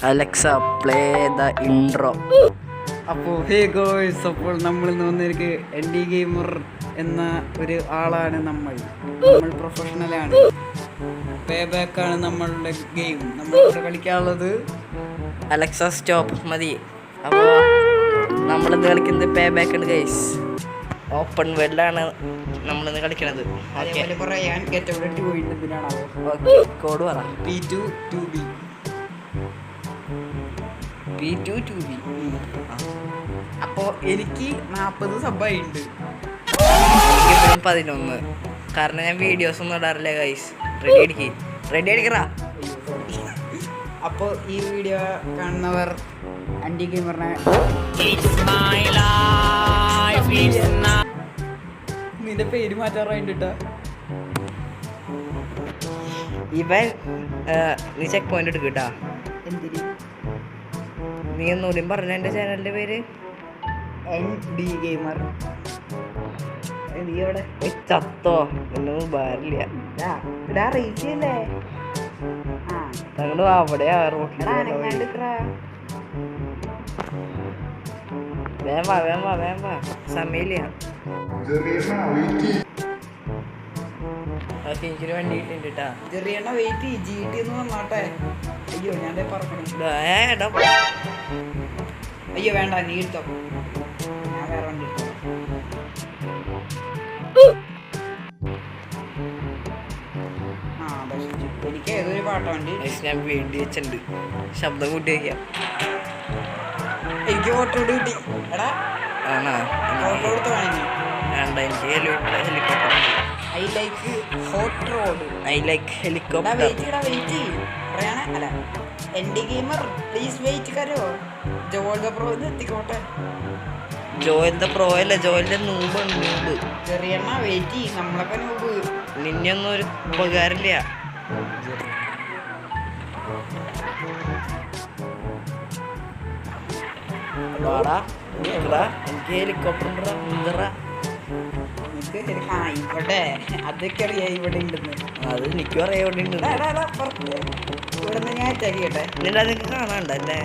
Alexa play the intro. അപ്പോൾ ഹേ ഗോയ്സ്, അപ്പോൾ നമ്മൾ വന്നിരിക്ക് എൻ ഡി ഗെയിമർ എന്ന ഒരു ആളാണ്. നമ്മൾ പ്രൊഫഷണലാണ്. പേ ബാക്കാണ് നമ്മളുടെ ഗെയിം. നമ്മളിവിടെ കളിക്കാനുള്ളത് അലക്സ സ്റ്റോപ്പ് മതി. അപ്പോൾ നമ്മളിന്ന് കളിക്കുന്നത് പേ ബാക്ക് ഉണ്ട് ഗൈസ്. ഓപ്പൺ വേൾഡാണ് നമ്മളിന്ന് കളിക്കണത്. അതേപോലെ പറയാൻ ഗെറ്റ് ഔട്ട് പോയിട്ട് എന്തിനാണോ കോഡ് പറ. P2 2B. P2 2B. അപ്പോൾ എനിക്ക് 40 സബ്ബായിട്ടുണ്ട്. എനിക്കിപ്പോഴും 11. കാരണം ഞാൻ വീഡിയോസ് ഒന്നും ഇടാറില്ല ഗൈസ്. റെഡി അടിക്കറാ. അപ്പോൾ ഈ വീഡിയോ കാണുന്നവർ ആൻറ്റി ഗെയിമറിനെ നിന്റെ പേര് മാറ്റാറായിട്ടാ. ഇവൻ നീ ചെക്ക് പോയിന്റ് എടുക്കട്ടാ. എന്തിന്? നീ ഒന്നുകൂടി പറഞ്ഞ എൻ്റെ ചാനലിൻ്റെ പേര് ND ഗെയിമർ. നീ എവിടെ ചത്തോ? ഒന്നും ഉപകാരമില്ല. റേസിയല്ലേ? ഞങ്ങൾ അവിടെ റോട്ടിൽ വേം വാ സമയമില്ല. എനിക്കൊരു വണ്ടി കിട്ടിണ്ട് കേട്ടാ. ചെറിയണ്ണ വെയിറ്റ് GT എന്ന് വന്നോട്ടെ. അയ്യോ ഞാൻ പറക്കണം. അയ്യോ വേണ്ട, നീ എടുത്തോ. ഞാൻ വേറെ വണ്ടി എടുത്തോ. എനിക്ക് ഏതൊരു പാട്ടാ വണ്ടി. ഞാൻ വേണ്ടി വെച്ചിട്ടുണ്ട്. ശബ്ദം കൂട്ടി വയ്ക്കാം. എനിക്ക് ഓട്ടോ കിട്ടി. എടാ ആണോ? ഓട്ടോ എടുത്ത് കാണിക്കും. വേണ്ട, എനിക്ക് helicopter. I like hot rod. I like helicopter. Wait പറയണേ. അല്ല, എൻഡി ഗെയിമർ പ്ലീസ് വെയിറ്റ് കരോ. ജോൽ ദ പ്രോ എത്തിക്കോട്ടെ. ജോയൽ ദ പ്രോ അല്ല, ജോയലിന്റെ നൂബ്. ചെറിയണ്ണ വെയിറ്റ്. നമ്മളൊക്കെ നൂബ്. നിന്നൊന്നും ഒരു ഉപകാരമില്ല. എനിക്ക് ഹെലികോപ്റ്റർ ഇവിടെ അതൊക്കെ അറിയാം ഇവിടെ ഉണ്ടെന്ന്. അത് എനിക്കും അറിയാം ഇവിടെ ഉണ്ട്. ഇവിടെ നിന്ന് ഞാൻ അറ്റാക്കിട്ടെ. എന്നിട്ട് അതൊക്കെ കാണാണ്ടല്ലേ?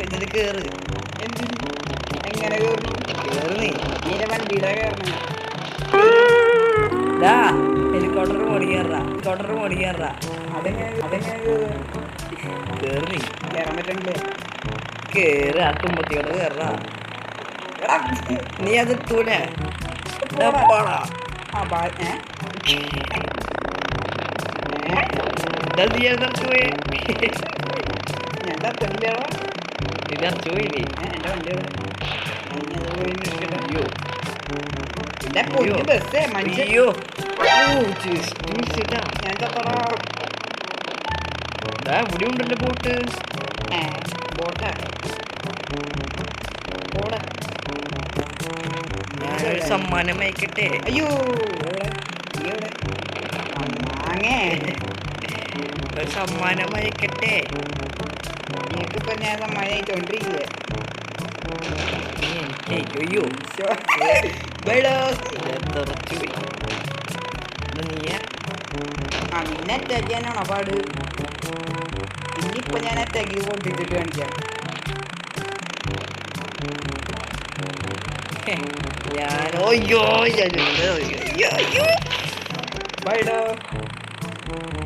ഇതിൽ കേറ്. എങ്ങനെ കേറ് നീ. നീന്റെ വണ്ടിയുടെ കയറണം. ഹെലികോപ്റ്റർ മോടി കയറാ. അതെങ്ങനെ കേറ് നീ. കയറാൻ പറ്റണില്ലേ? കേറ്. ആ തുമ്പത്തിയോട് കയറാ. നീ അത് എത്തൂലേ? ഇവിടെ ഉണ്ടല്ലോ ബോട്ട്. ഞാനൊരു സമ്മാനം അയക്കട്ടെ. അയ്യോ ഒരു സമ്മാനം അയക്കട്ടെ. എനിക്കിപ്പോ ഞാൻ സമ്മാനം അയച്ചോണ്ടിരിക്കില്ലേ? അയ്യോ നിന്നെ അറ്റാക്ക് ചെയ്യാനാണോ പാട്? ഇനിയിപ്പോ ഞാൻ അറ്റാക്ക് കൊണ്ടിട്ടിട്ട് കാണിക്കാം.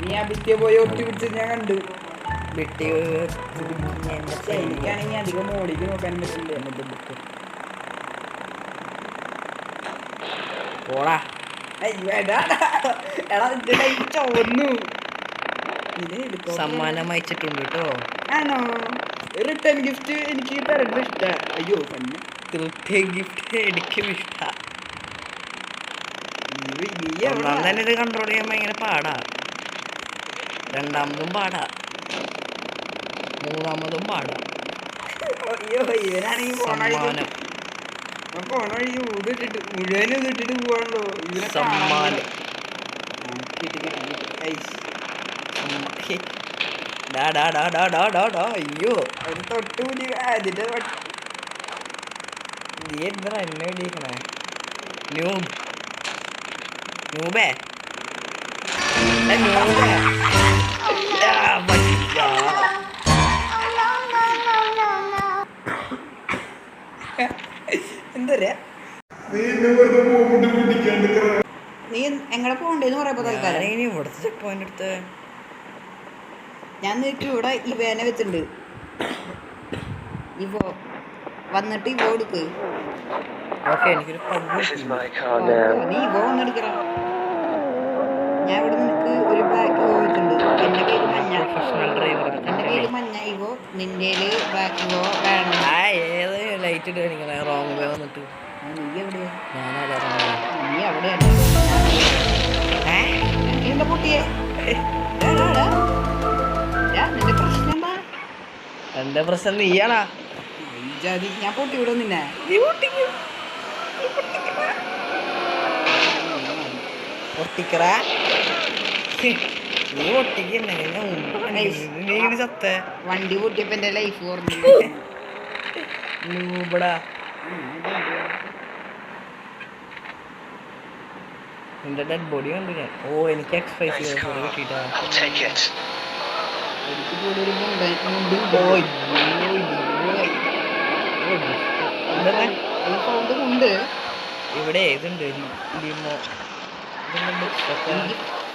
നീ ആ ഭിത്തിയെ പോയി ഒട്ടി പിടിച്ചത് ഞാൻ കണ്ടു. എനിക്കാണെങ്കിൽ അധികം മോളിക്ക് നോക്കാൻ പറ്റില്ല. എന്നിട്ട് ബുക്ക് ചോന്നു. സമ്മാനം അയച്ചിട്ടുണ്ട് കേട്ടോ. ആണോ? റിട്ടേൺ ഗിഫ്റ്റ് എനിക്ക് തരേണ്ട ഇഷ്ട. അയ്യോ റിട്ടേൺ ഗിഫ്റ്റ് എനിക്കും ഇഷ്ട. ഒന്നാം തന്നെ ഇത് കൺട്രോൾ ചെയ്യാൻ ഭയങ്കര പാടാ. രണ്ടാമതും പാടാ. മൂന്നാമതും പാടാ. സമ്മാനം മുഴുവനും ഇട്ടിട്ട് പോവാണല്ലോ. സമ്മാനം അയ്യോ തൊട്ടുകൂടി അതിന്റെ നീ എന്താ എന്നെ വിളിക്കണേ? നൂബേ നൂബേ എന്താ നീ എങ്ങനെ പോണ്ടേന്ന് പറയപ്പോ തൽക്കാലം ഇവിടുത്തെ ചെക്ക് പോയിന്റ് എടുത്ത് ഞാൻ നിനക്ക് ഇവിടെ ഈ വേന വെച്ചിട്ടുണ്ട്. ഇവോ വന്നിട്ട് ഇവോ എടുക്ക്. ഓക്കെ എനിക്കൊരു നീ ഇവോ വന്നെടുക്കറ. ഞാൻ ഇവിടെ നിനക്ക് ഒരു ബ്ലാക്ക് ഇവോ വെച്ചിട്ടുണ്ട്. എന്റെ കയ്യിൽ മഞ്ഞ. Professional driver. എന്റെ കയ്യിൽ മഞ്ഞ ഇവോ, നിന്റെ ബ്ലാക്ക് ഇവോ വേണം. ഏത് ലൈറ്റ് ഇട്ട് കാണിക്കണേ? റോങ് വേ വന്നിട്ട് നീ എവിടെയാ? ഞാനല്ല നീ അവിടെയാണ്. എന്താ പൊട്ടിയേ? നിന്റെ പ്രശ്നം എന്താ? എന്റെ പ്രശ്നം നീയാണാ. ജാതി ഞാൻ പൊട്ടി വിടും നിന്നെ. പൊട്ടിക്കറ നീ പൊട്ടിക്കന്നെ. നീ ചത്ത വണ്ടി പൊട്ടിയപ്പോ എന്റെ ലൈഫ് ഓർമ്മ. നിന്റെ ഡെഡ് ബോഡി കണ്ടു ഞാൻ. ഓ എനിക്ക് എക്സ്പൈസ് കിട്ടിട്ടാ. എനിക്ക് കൂടെ ഒരു ഉണ്ട്. ഇവിടെ ഏതുണ്ട്? ലിമോ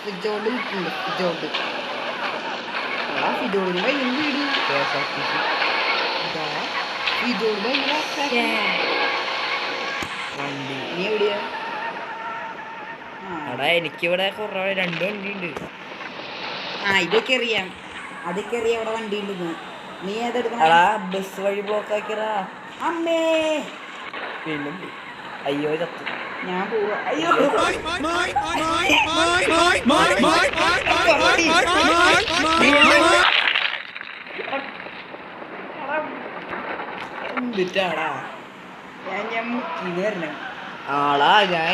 ഫിജോട് കിട്ടുന്നുണ്ട്. ഫിജോട് ഫിജോടിന് ഭയങ്കര വീട്. ഫിജോട് ഭയങ്കര വണ്ടി. നീ എവിടെയാ? എടാ എനിക്കിവിടെ കുറെ 2 വണ്ടി ഉണ്ട്. ഇതൊക്കെ അറിയാം. അതൊക്കെ അറിയാം അവിടെ വണ്ടി ഉണ്ടെന്ന്. നീ ഏതെടുക്കണം? ബസ് വഴി ബ്ലോക്ക് ആക്കിയറാ. അമ്മേ പിന്നെ അയ്യോ ചത്തു. ഞാൻ പോവാ. അയ്യോ എന്തിട്ടാടാ ഞാൻ മുക്കിന്ന് വരണം. ആളാ ഞാൻ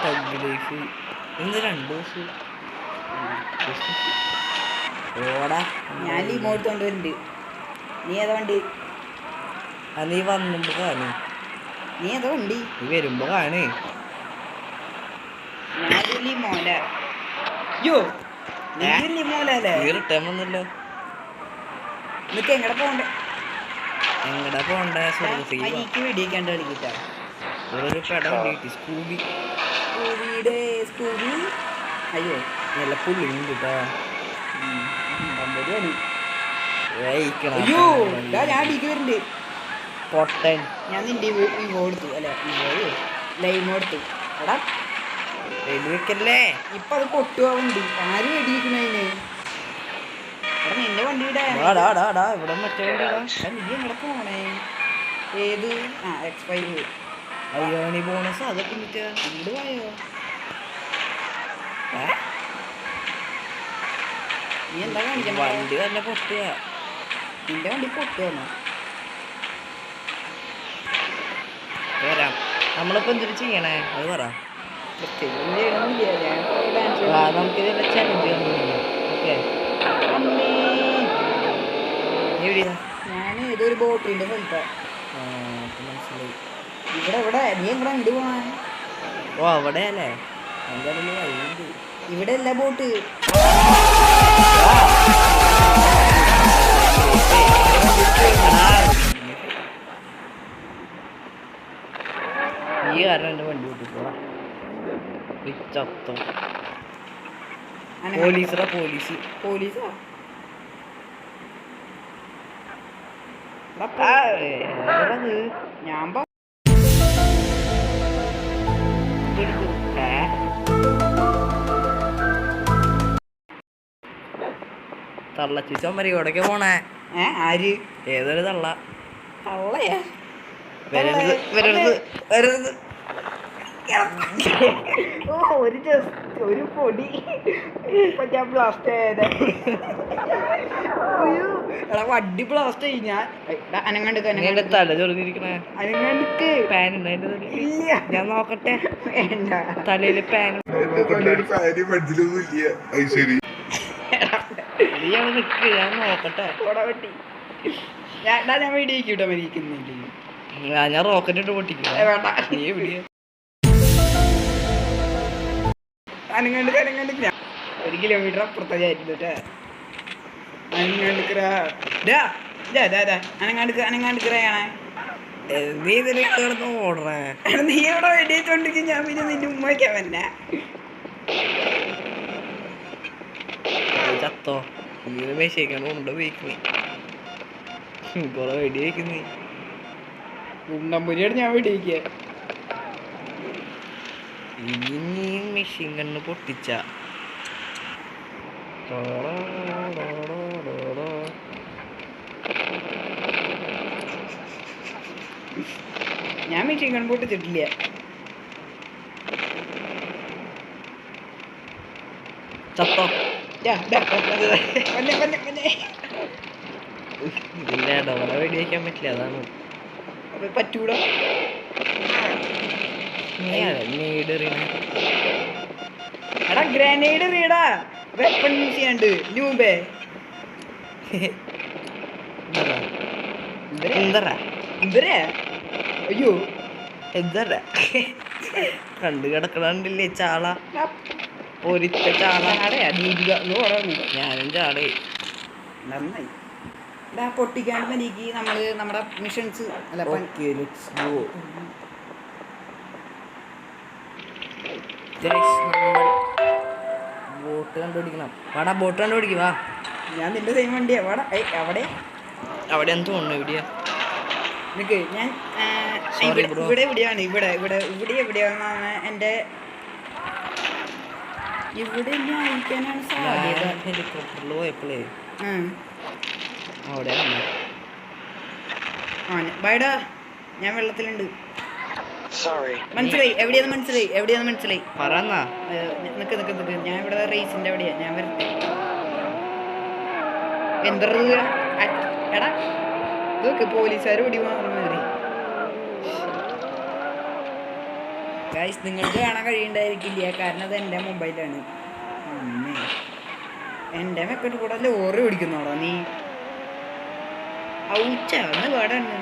തഗ് ലൈഫ് ഇന്ന് 2 ദിവസം ഓടാ. ഞാൻ ലിമോ എടുത്തോണ്ട് വരുന്നുണ്ട്. നീ ഏതാ വണ്ടി? നീ വന്നുമ്പോ കാണേ. നീ ഏതാ വണ്ടി? നീ വരുമ്പോ കാണേ. ഞാൻ ലിമോല. ലിമോലല്ലേ? നീ റിട്ടേൺ വന്നല്ലോ. നിനക്ക് എങ്ങടെ പോണ്ടേ? എങ്ങടാ പോണ്ടേ? എനിക്ക് വെടിയൊക്കെണ്ട് കളിക്കിട്ടാ. ഒരു പടം കിട്ടി. സ്കൂബി. സ്കൂബി. അയ്യോ നല്ല പുള്ളിണ്ട് കേട്ടാ. അയ്യോ ഞാൻ അടിക്ക് വരുന്നുണ്ട്. പൊട്ടൻ. ഞാൻ നിന്റെ ഇവോ എടുത്തു. അല്ല ഇവോ ലൈമോ എടുത്തു. എടാ വെടിവെക്കല്ലേ? ഇപ്പൊ അത് പൊട്ടുവാറുണ്ട്. ആരും വെടിവെക്കണതിന്. എടാ നിന്റെ വണ്ടിയുടെ ഇവിടെ മറ്റേ നീ എങ്ങടെ പോണേ? ഏത്? X5. അയ്യോണി ബോണസ് അതൊക്കെ ഇങ്ങോട്ട് പോയോ? നീ എന്താ കാണിക്കാൻ? വണ്ടി തന്നെ പൊട്ടുക. നിന്റെ വണ്ടി പൊട്ടുവന്നോ? വരാം. നമ്മളിപ്പോ എന്തിനു ചെയ്യണേ അത് പറ. നമുക്കിതിന്റെ ചലഞ്ച് ഓക്കെ. ഞാൻ ഏതൊരു ബോട്ടിന്റെ സ്ഥലത്താ. മനസ്സിലായി. ഇവിടെ നീ എങ്ങനെ ഉണ്ട് പോണേ? ഓ അവിടെ അല്ലേ? എന്തായാലും വഴിയുണ്ട്. ഇവിടെ അല്ല ബോട്ട്. ഈ കാരണം എന്റെ വണ്ടി വിട്ടു. പോലീസാ? ഞാൻ തള്ളച്ചിച്ചമ്മരി എവിടേക്ക് പോണേ? ആര്? ഏതൊരു തള്ള. തള്ളയാ? വരരുത്. ഒരു പൊടി ഞാൻ ബ്ലാസ്റ്റ് ആയത്. വണ്ടി ബ്ലാസ്റ്റ് ആയി. ഞാൻ അനങ്ങണ്ട് തല ചൊറിഞ്ഞിരിക്കണേ. അനങ്ങണ്ട് ഇല്ല ഞാൻ നോക്കട്ടെ. തലയില് പാൻ നിക്ക്. ഞാൻ നോക്കട്ടെ. ഞാൻ വീഡിയോ കിട്ടാൻ മരിക്കുന്നില്ല. ഞാൻ റോക്കറ്റ് ഇട്ട് പൊട്ടിക്കും. വേണ്ട നീ എവിടെയാ? അനങ്ങാണ്ട് 1 കിലോമീറ്റർ അപ്പുറത്തേക്കായിരുന്നു കേട്ടോ. അനങ്ങാണ്ടിക്കറയാണ് നീ ഇതിൽ കിടന്ന് ഓടണേ. നീ എവിടെ വെടിയേറ്റോണ്ടിരിക്കും. ഞാൻ പിന്നെ നിന്റെ ഉമ്മ വയ്ക്കാൻ പറ്റ ചത്തോ? ഇങ്ങനെ മെഷേക്കാണ് ഉണ്ട ഉപയോഗിക്കുന്നേ. കൊറേ വെടി വയ്ക്കുന്നേ. ഉണ്ടമ്പുരിയാണ് ഞാൻ വെടിവെക്കുക. ഇനി മെഷീൻ കണ്ണ് പൊട്ടിച്ച ഞാൻ മെഷീൻ കണ്ണ് പൊട്ടിച്ചിട്ടില്ല. ചത്തോ? ഇതിന്റെ ഇടവള വെടി വയ്ക്കാൻ പറ്റില്ല, അതാണ്. പറ്റൂട എടാ ഗ്രാനേഡ് എറിയടാ. വെപ്പൺ യൂസ് ചെയ്യാണ്ട് ന്യൂബേ. എന്തരാ? അയ്യോ എന്തരാ കണ്ടു കിടക്കണില്ലേ ചാള? ഒരിച്ച ചാള. ഞാനും ചാളേ. നന്നായി. പൊട്ടിക്കാണ്ട് എനിക്ക് നമ്മള് നമ്മുടെ മിഷൻസ് അല്ല ബോട്ട് കണ്ടുപിടിക്കണം. വാടാ ബോട്ട് കണ്ടുപിടിക്കും. വാ, ഞാൻ നിന്റെ സെയിം വണ്ടിയാ. വാടാ. അവിടെ എന്ത് തോന്നുന്നു? എവിടെയാ നിനക്ക് ഞാൻ ഇവിടെ എവിടെയാണ്? എവിടെയാണ് എൻ്റെ ഇവിടെ അയക്കാനാണ് സാധ്യത. ഹെലികോപ്റ്ററിൽ പോയപ്പോഴേ അവിടെ ബൈഡാ ഞാൻ വെള്ളത്തിലുണ്ട്. മനസ്സിലായി എവിടെയാന്ന് മനസ്സിലായി. പറന്നാ നിക്ക് ഞാൻ ഇവിടെ റേസിന്റെ എവിടെയാ. ഞാൻ വരട്ടെ. എന്താ എടാ ഇതൊക്കെ പോലീസുകാർ ഓടി മാറി. ഗൈസ് നിങ്ങൾക്ക് കാണാൻ കഴിയണ്ടായിരിക്കില്ല, കാരണം അത് എൻ്റെ മൊബൈലാണ്. എൻ്റെ മെക്കട്ട് കൂടെ ലോറി ഓടിക്കുന്നോടാ നീ. ഔച്ച ഒന്ന് പാടാണ്.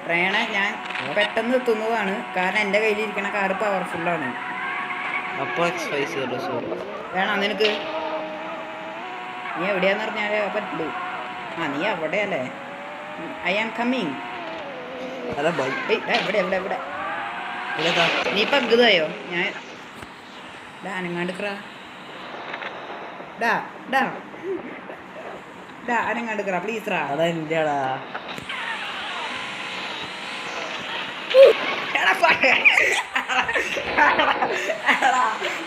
ട്രെയിന ഞാൻ പെട്ടെന്ന് എത്തുന്നതാണ്, കാരണം എൻ്റെ കയ്യിലിരിക്കണ കാറ് പവർഫുള്ളാണ്. വേണം നിനക്ക്? നീ എവിടെയാന്ന് പറഞ്ഞാലേ പറ്റുള്ളൂ. നീ അവിടെയല്ലേ? I am coming. എവിടെ നീ ഇപ്പൊ അഗ്ഗതായോ? ഞാൻ അനങ്ങാണ്ടിക്കറാ. അനങ്ങാണ്ടിക്കറാ പ്ലീസ് റാ. അതെന്റെടാ.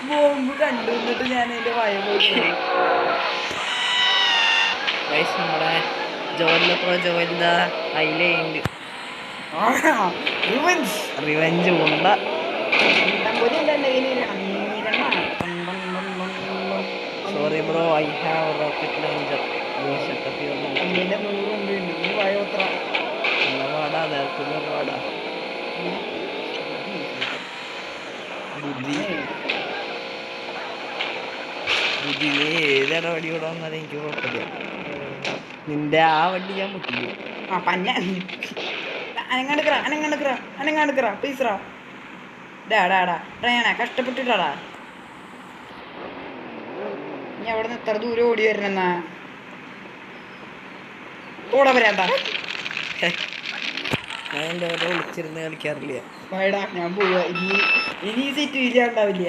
ബോംബ് കണ്ടു എന്നിട്ട് ഞാൻ അതിന്റെ വയ പോയി. നമ്മുടെ ജോലിന്റെ അതിലുണ്ട് റിവെഞ്ച് കൊണ്ട. Sorry bro, I have rocket launcher. വാടാ നേർക്കുന്ന വാടാ. ബുദ്ധി നീ ഏതാണ് വടി കൂടെ വന്നാലും എനിക്ക് കുഴപ്പമില്ല. നിന്റെ ആ വണ്ടി ഞാൻ മുട്ടില്ല. അനങ്ങാണ്ടിക്കറ പ്ലീസ് റാ. ട്രെയിനാ കഷ്ടപ്പെട്ടിട്ടാടാ. നീ അവിടെ നിന്ന് എത്ര ദൂരം ഓടി വരണെന്നാ? ഓടാ വരാന്താ. ഞാൻ എൻ്റെ ഓരോ വിളിച്ചിരുന്ന് കളിക്കാറില്ല. വേടാ ഞാൻ പോവാ. ഇനി ഈ സീറ്റ് ഇല്ലാണ്ടാവില്ല.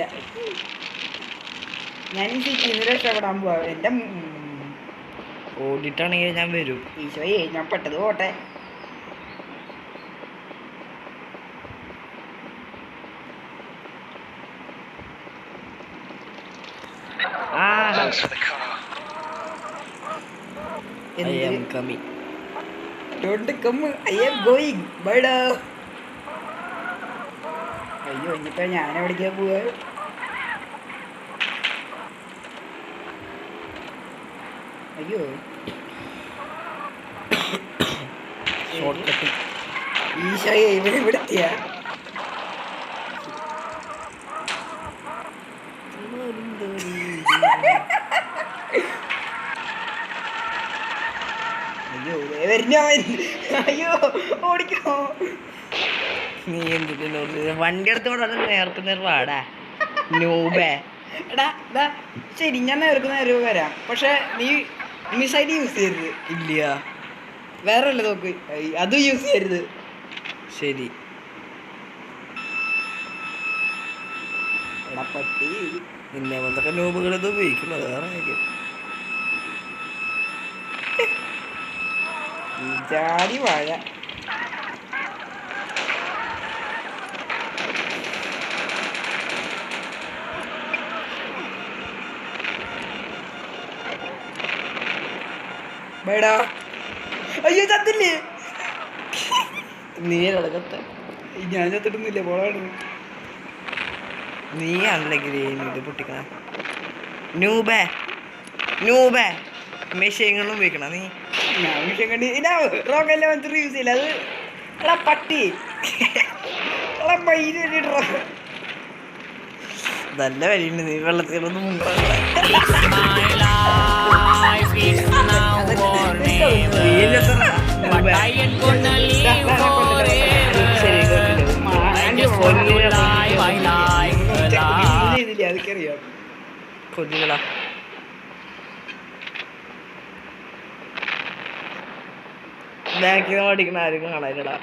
ഞാൻ ഈ സീറ്റിൽ നിന്ന് രക്ഷപ്പെടാൻ പോവാ. എൻ്റെ ഓടിയിട്ടാണെങ്കിൽ ഞാൻ വരും. ഈശോയെ ഞാൻ പെട്ടത് പോട്ടെ. അയ്യോ ഇനിയിപ്പോ ഞാൻ എവിടേക്കാ പോവാ? അയ്യോ ഷോർട്ട് കട്ട്. ഈശോയെ ഇവിടെ എത്തിയാ? അയ്യോ ഓടിക്കോ. നീ എന്തിനു വണ്ടി എടുത്തോടെ നേർക്ക് നേർ വാടാ നൂബേ. എടാ ശരി, ഞാൻ നേരെ വരാം. പക്ഷെ നീ മിസൈഡ് യൂസ് ചെയ്യരുത്. ഇല്ല. വേറെ അല്ലേ നോക്ക്, അതും യൂസ് ചെയ്യരുത്. ശരി. എടാ പട്ടി, നിന്നെ പോലത്തെ നൂബുകൾ ഇത് ഉപയോഗിക്കുന്നത് വേറെ കാര്യം. ഈ ജാതി വാഴ. ബേടാ, അയ്യോ ചത്തില്ലേ. നീ നടക്കത്തെ, ഞാൻ ചത്തിട്ടൊന്നുമില്ല. പോളാണ് നീ ആണല്ലേ ഗ്രീൻ ഇത് പൊട്ടിക്കണ നൂബേ. നൂബേ മെഷീനുകളും ഉപയോഗിക്കണം നീ. ഞാൻ വിഷയം കണ്ടി റോക്കെല്ലാം വെച്ചിട്ട് യൂസ് ചെയ്യില്ല. അത് എടാ പട്ടി, എടാ മയില് വേണ്ടിട്ടോ. നല്ല വരിയുണ്ട്. നീ വെള്ളത്തിലൊന്നും അതൊക്കെറിയാം. കൊല്ലുകളാ. ബാക്കിൽ ഓടിക്കണ ആരും കാണാനില്ലടാ.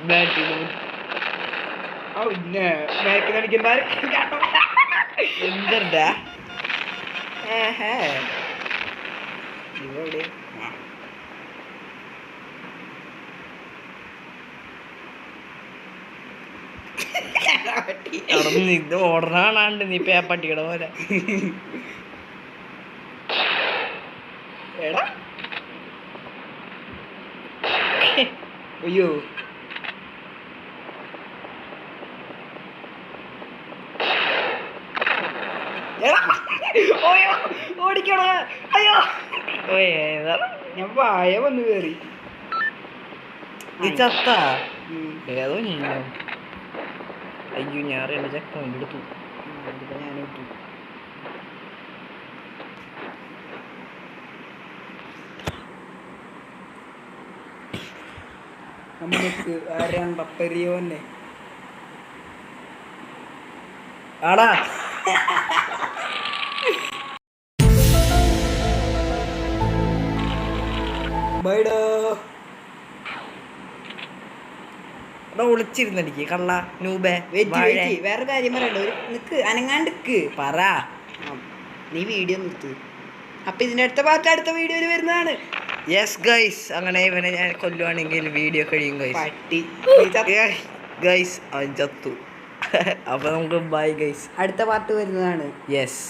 ബാറ്റിൽ പിന്നെ ബാക്കിൽ അടിക്കണ്ട. എന്താ ഇവിടെ ഇത് ഓർഡർ കാണാണ്ട് നീ പട്ടിക്കട പോലെ. എടാ അയ്യോ, ഓടിക്കണോ. അയ്യോ ഞാൻ വായ വന്ന് കയറി. ഈ ചത്ത ഏതോ നീങ്ങോ. അയ്യോ ഞാൻ അറിയാണ്ട് ചെക്ക് പോയിന്റ് എടുത്തു. ഞാൻ ഇട്ടു. നമ്മൾക്ക് രണ്ടപ്പരിയോന്നെ ആടാ. ബൈഡോ ഒളിച്ചിരുന്നടിക്ക് കള്ള നൂബേ. വേറെ കാര്യം പറയണ്ട. നിക്ക് അനങ്ങാണ്ടിക്ക് പറ. നീ വീഡിയോ നിർത്ത്. അപ്പൊ ഇതിന്റെ അടുത്ത പാർട്ട് അടുത്ത വീഡിയോയിൽ വരുന്നതാണ്. യെസ് ഗൈസ്, അങ്ങനെ ഇവനെ ഞാൻ കൊല്ലുവാണെങ്കിൽ വീഡിയോ കഴിയും ഗൈസ്. പട്ടി ഗൈസ് അവൻ ചത്തു. അപ്പൊ നമുക്ക് ബൈ ഗൈസ്. അടുത്ത പാർട്ട് വരുന്നതാണ്. യെസ്.